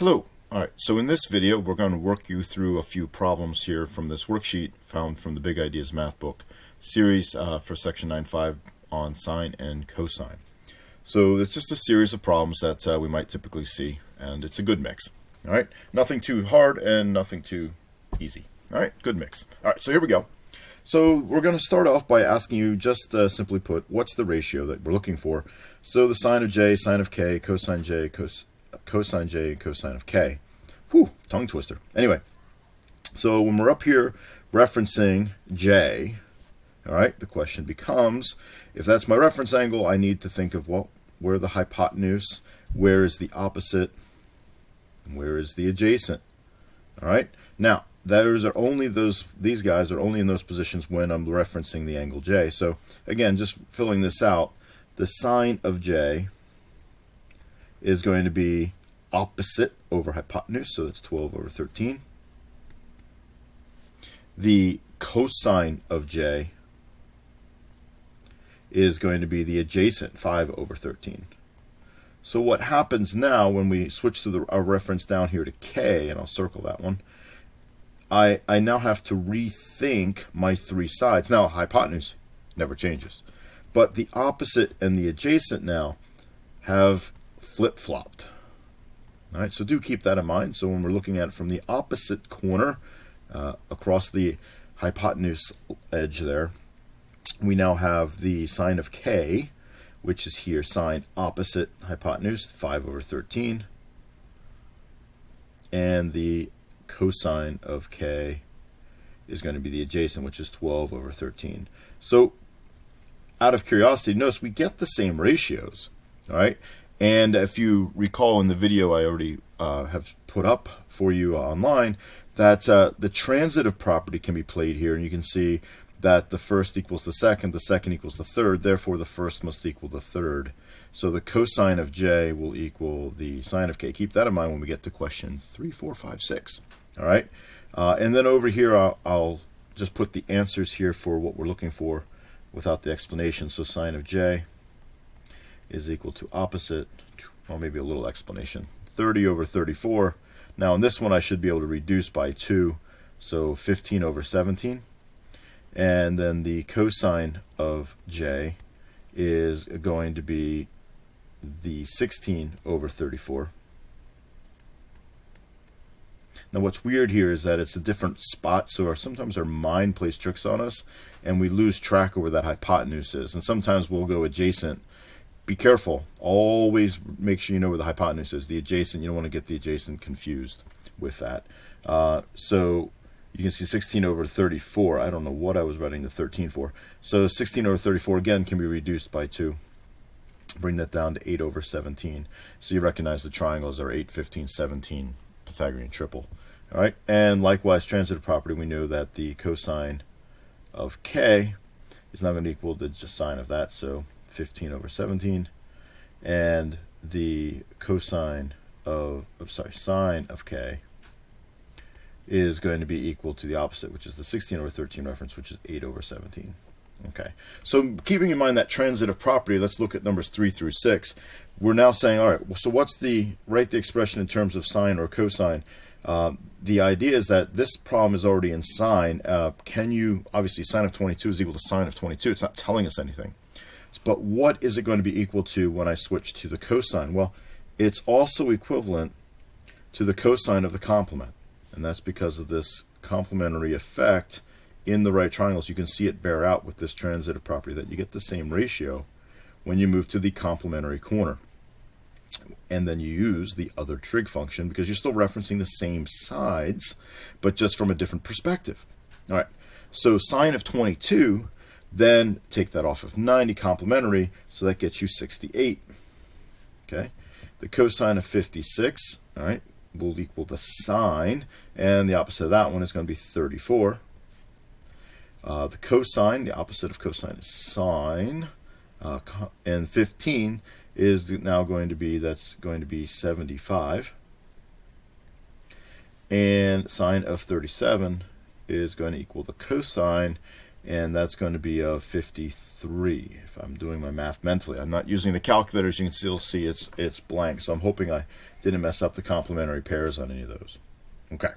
Hello. Alright, so in this video we're going to work you through a few problems here from this worksheet found from the Big Ideas Math book series for section 9.5 on sine and cosine. So it's just a series of problems that we might typically see, and it's a good mix. Alright, nothing too hard and nothing too easy. Alright, good mix. Alright, so here we go. So we're going to start off by asking you, just simply put, what's the ratio that we're looking for? So the sine of j, sine of k, cosine j, cosine j, and cosine of k. Whew, tongue twister. Anyway, so when we're up here referencing j, all right, the question becomes, if that's my reference angle, I need to think of, well, where the hypotenuse, where is the opposite, and where is the adjacent? All right, now, these guys are only in those positions when I'm referencing the angle j. So again, just filling this out, the sine of j is going to be opposite over hypotenuse, so that's 12 over 13. The cosine of j is going to be the adjacent, 5 over 13. So what happens now when we switch to our reference down here to k, and I'll circle that one, I now have to rethink my three sides. Now, hypotenuse never changes, but the opposite and the adjacent now have flip-flopped. All right, so do keep that in mind. So when we're looking at it from the opposite corner across the hypotenuse edge there, we now have the sine of k, which is here sine opposite hypotenuse, 5 over 13, and the cosine of k is going to be the adjacent, which is 12 over 13. So out of curiosity, notice we get the same ratios, all right? And if you recall in the video I already have put up for you online, that the transitive property can be played here, and you can see that the first equals the second equals the third, therefore the first must equal the third. So the cosine of j will equal the sine of k. Keep that in mind when we get to question 3, 4, 5, 6. All right, and then over here I'll just put the answers here for what we're looking for without the explanation. So sine of j is equal to opposite, or maybe a little explanation, 30 over 34. Now in this one I should be able to reduce by 2, so 15 over 17. And then the cosine of j is going to be the 16 over 34. Now what's weird here is that it's a different spot, so sometimes our mind plays tricks on us and we lose track of where that hypotenuse is. And sometimes we'll go adjacent. Be careful. Always make sure you know where the hypotenuse is. The adjacent, you don't want to get the adjacent confused with that. So you can see 16 over 34. I don't know what I was writing the 13 for. So 16 over 34 again can be reduced by 2. Bring that down to 8 over 17. So you recognize the triangles are 8, 15, 17, Pythagorean triple. All right, and likewise transitive property, we know that the cosine of k is now going to equal the sine of that, so 15 over 17, and the cosine of sine of k is going to be equal to the opposite, which is the 16 over 13 reference, which is 8 over 17. Okay, so keeping in mind that transitive property, let's look at numbers 3 through 6. We're now saying, all right, so what's write the expression in terms of sine or cosine. The idea is that this problem is already in sine. Obviously sine of 22 is equal to sine of 22. It's not telling us anything. But what is it going to be equal to when I switch to the cosine? Well, it's also equivalent to the cosine of the complement. And that's because of this complementary effect in the right triangles. You can see it bear out with this transitive property that you get the same ratio when you move to the complementary corner. And then you use the other trig function because you're still referencing the same sides, but just from a different perspective. All right, so sine of 22, then take that off of 90 complementary, so that gets you 68. Okay, the cosine of 56, all right, will equal the sine, and the opposite of that one is going to be 34. The cosine, the opposite of cosine is sine, and 15 is now going to be, that's going to be 75. And sine of 37 is going to equal the cosine, and that's going to be 53. If I'm doing my math mentally, I'm not using the calculator. As you can still see, it's blank. So I'm hoping I Didn't mess up the complementary pairs on any of those. Okay,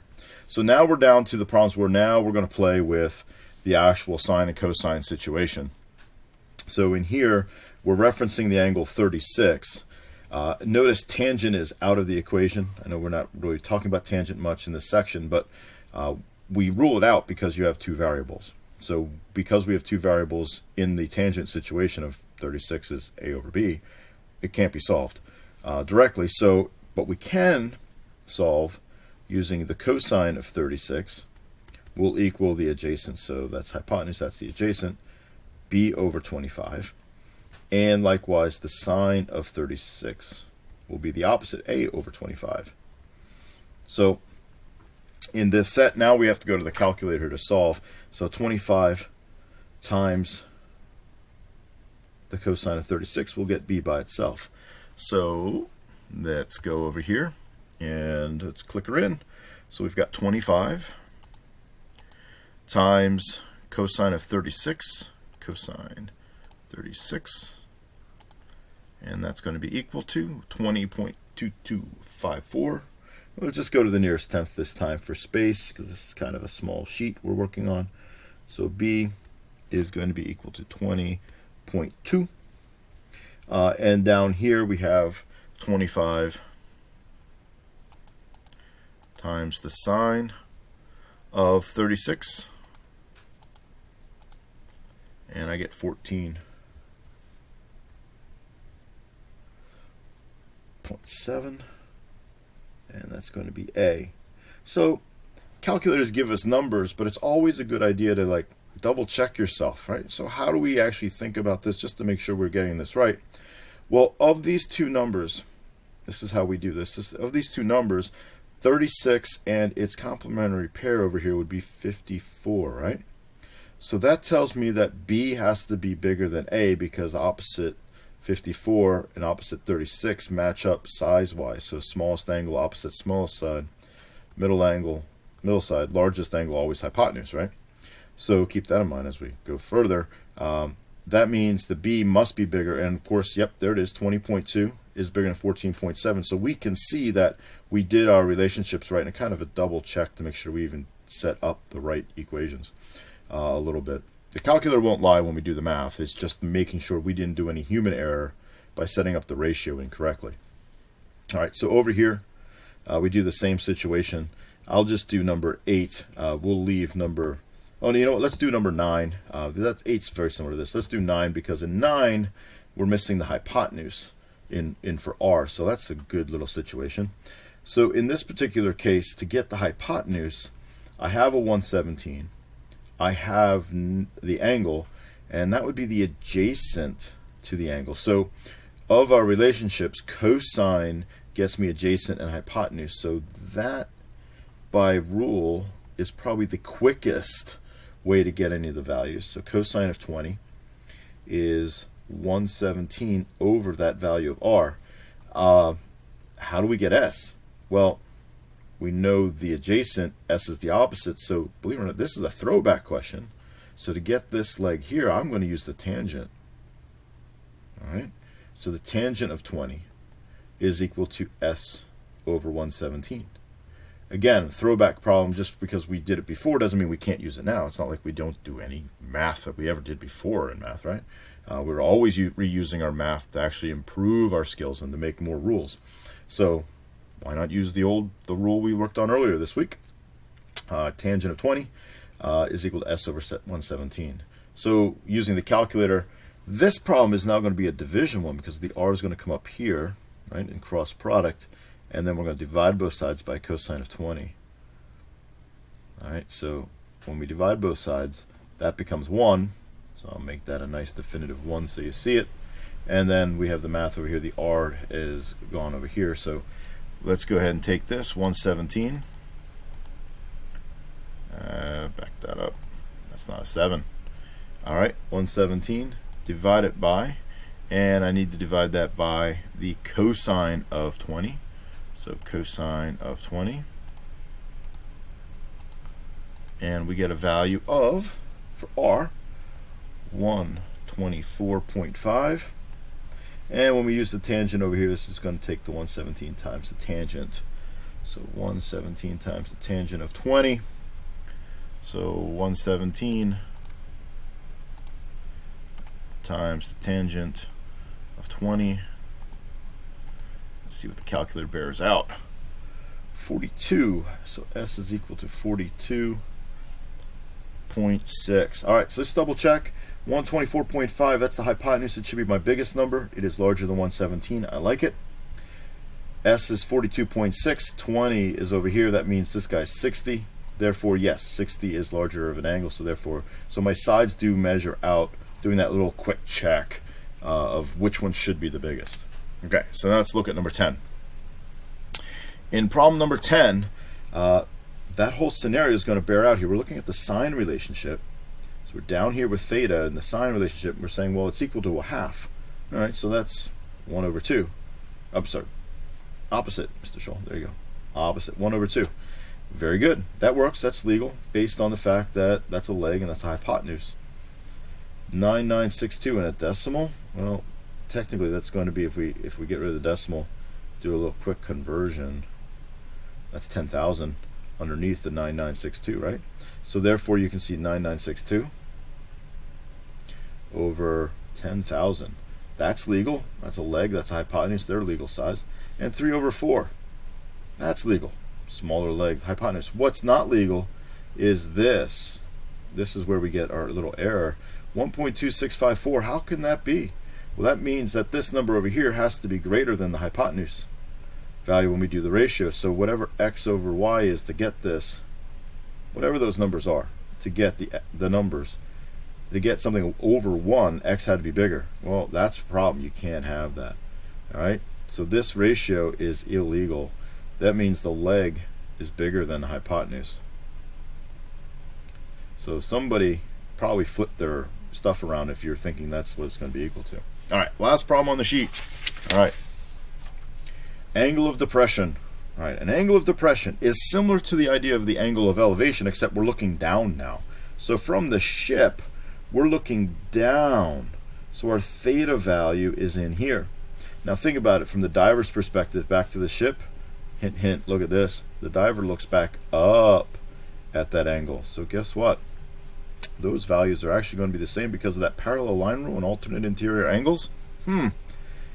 so now we're down to the problems where now we're going to play with the actual sine and cosine situation. So in here, we're referencing the angle 36. Notice tangent is out of the equation. I know we're not really talking about tangent much in this section, but we rule it out because you have two variables. So because we have two variables in the tangent situation of 36 is a over b, it can't be solved directly. So, but we can solve using the cosine of 36 will equal the adjacent. So that's hypotenuse, that's the adjacent, b over 25. And likewise, the sine of 36 will be the opposite, a over 25. So in this set, now we have to go to the calculator to solve. So 25 times the cosine of 36 will get b by itself. So let's go over here and let's click her in. So we've got 25 times cosine of 36, cosine 36, and that's going to be equal to 20.2254. Let's just go to the nearest tenth this time for space, because this is kind of a small sheet we're working on. So b is going to be equal to 20.2. And down here we have 25 times the sine of 36, and I get 14.7, and that's going to be A. So calculators give us numbers, but it's always a good idea to like double check yourself, right? So how do we actually think about this just to make sure we're getting this right? Well, of these two numbers, this is how we do this. Of these two numbers, 36 and its complementary pair over here would be 54, right? So that tells me that B has to be bigger than A because opposite 54 and opposite 36 match up size-wise. So smallest angle, opposite smallest side, middle angle, middle side, largest angle, always hypotenuse, right? So keep that in mind as we go further. That means the B must be bigger, and of course, yep, there it is, 20.2 is bigger than 14.7. So we can see that we did our relationships right, and kind of a double check to make sure we even set up the right equations a little bit. The calculator won't lie when we do the math. It's just making sure we didn't do any human error by setting up the ratio incorrectly. All right, so over here, we do the same situation. I'll just do number 8. We'll leave number... Oh, you know what? Let's do number 9. That 8's very similar to this. Let's do 9 because in 9 we're missing the hypotenuse in for R. So that's a good little situation. So in this particular case, to get the hypotenuse, I have a 117. I have the angle, and that would be the adjacent to the angle. So of our relationships, cosine gets me adjacent and hypotenuse. So that, by rule, is probably the quickest way to get any of the values. So cosine of 20 is 117 over that value of R. How do we get S? Well, we know the adjacent, S is the opposite, so believe it or not, this is a throwback question. So to get this leg here, I'm going to use the tangent. All right, so the tangent of 20 is equal to S over 117. Again, throwback problem, just because we did it before doesn't mean we can't use it now. It's not like we don't do any math that we ever did before in math, right? We're always reusing our math to actually improve our skills and to make more rules. So why not use the rule we worked on earlier this week? Tangent of 20 is equal to S over 117. So using the calculator, this problem is now going to be a division one because the R is going to come up here, right, in cross product, and then we're going to divide both sides by cosine of 20. All right, so when we divide both sides, that becomes 1. So I'll make that a nice definitive 1 so you see it. And then we have the math over here. The R is gone over here. So let's go ahead and take this, 117. Back that up. That's not a 7. All right, 117. Divide it by, and I need to divide that by the cosine of 20. So cosine of 20. And we get a value of, for R, 124.5. And when we use the tangent over here, this is going to take the 117 times the tangent. So 117 times the tangent of 20. So 117 times the tangent of 20. Let's see what the calculator bears out. 42. So S is equal to 42.6. All right, so let's double check. 124.5, that's the hypotenuse. It should be my biggest number. It is larger than 117. I like it. S is 42.6. 20 is over here. That means this guy's 60. Therefore, yes, 60 is larger of an angle. So therefore, my sides do measure out, doing that little quick check of which one should be the biggest. Okay, so now let's look at number 10. In problem number 10, that whole scenario is going to bear out here. We're looking at the sine relationship. So we're down here with theta and the sine relationship. And we're saying, well, it's equal to a half. All right, so that's 1 over 2. I'm sorry, opposite, Mr. Scholl. There you go. Opposite, 1 over 2. Very good. That works. That's legal based on the fact that that's a leg and that's a hypotenuse. 9962 in a decimal. Well, technically that's going to be, if we get rid of the decimal, do a little quick conversion. That's 10,000 underneath the 9962, right? So therefore you can see 9962 over 10,000. That's legal. That's a leg. That's a hypotenuse. They're legal size. And 3 over 4. That's legal. Smaller leg, hypotenuse. What's not legal is this. This is where we get our little error. 1.2654. How can that be? Well, that means that this number over here has to be greater than the hypotenuse value when we do the ratio. So whatever x over y is to get this, whatever those numbers are, to get the numbers, to get something over 1, x had to be bigger. Well, that's a problem. You can't have that. All right? So this ratio is illegal. That means the leg is bigger than the hypotenuse. So somebody probably flipped their stuff around if you're thinking that's what it's going to be equal to. All right, last problem on the sheet. All right. Angle of depression. All right, an angle of depression is similar to the idea of the angle of elevation, except we're looking down now. So from the ship, we're looking down. So our theta value is in here. Now think about it from the diver's perspective back to the ship. Hint, hint, look at this. The diver looks back up at that angle. So guess what? Those values are actually going to be the same because of that parallel line rule and alternate interior angles.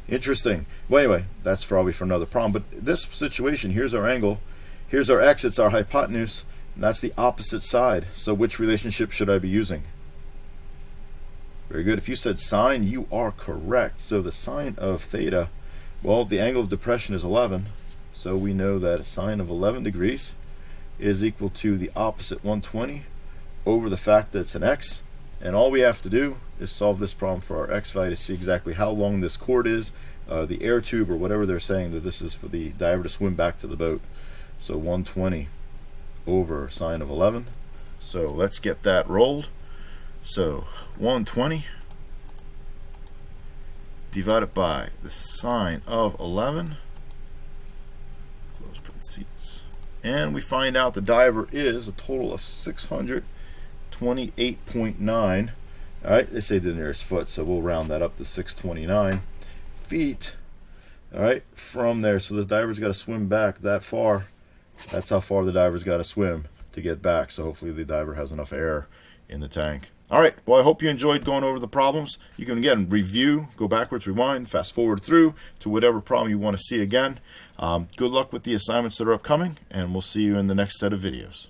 Interesting. Well, anyway, that's probably for another problem. But this situation, here's our angle. Here's our x, it's our hypotenuse. And that's the opposite side. So which relationship should I be using? Very good. If you said sine, you are correct. So the sine of theta, well, the angle of depression is 11. So we know that a sine of 11 degrees is equal to the opposite 120 over the fact that it's an x. And all we have to do is solve this problem for our x value to see exactly how long this cord is, the air tube or whatever they're saying that this is for the diver to swim back to the boat. So 120 over sine of 11. So let's get that rolled. So 120 divided by the sine of 11. Close parentheses. And we find out the diver is a total of 628.9. All right, they say the nearest foot, so we'll round that up to 629 feet. All right, from there, so the diver's got to swim back that far. That's how far the diver's got to swim to get back. So hopefully the diver has enough air in the tank. All right, well, I hope you enjoyed going over the problems. You can, again, review, go backwards, rewind, fast forward through to whatever problem you want to see again. Good luck with the assignments that are upcoming, and we'll see you in the next set of videos.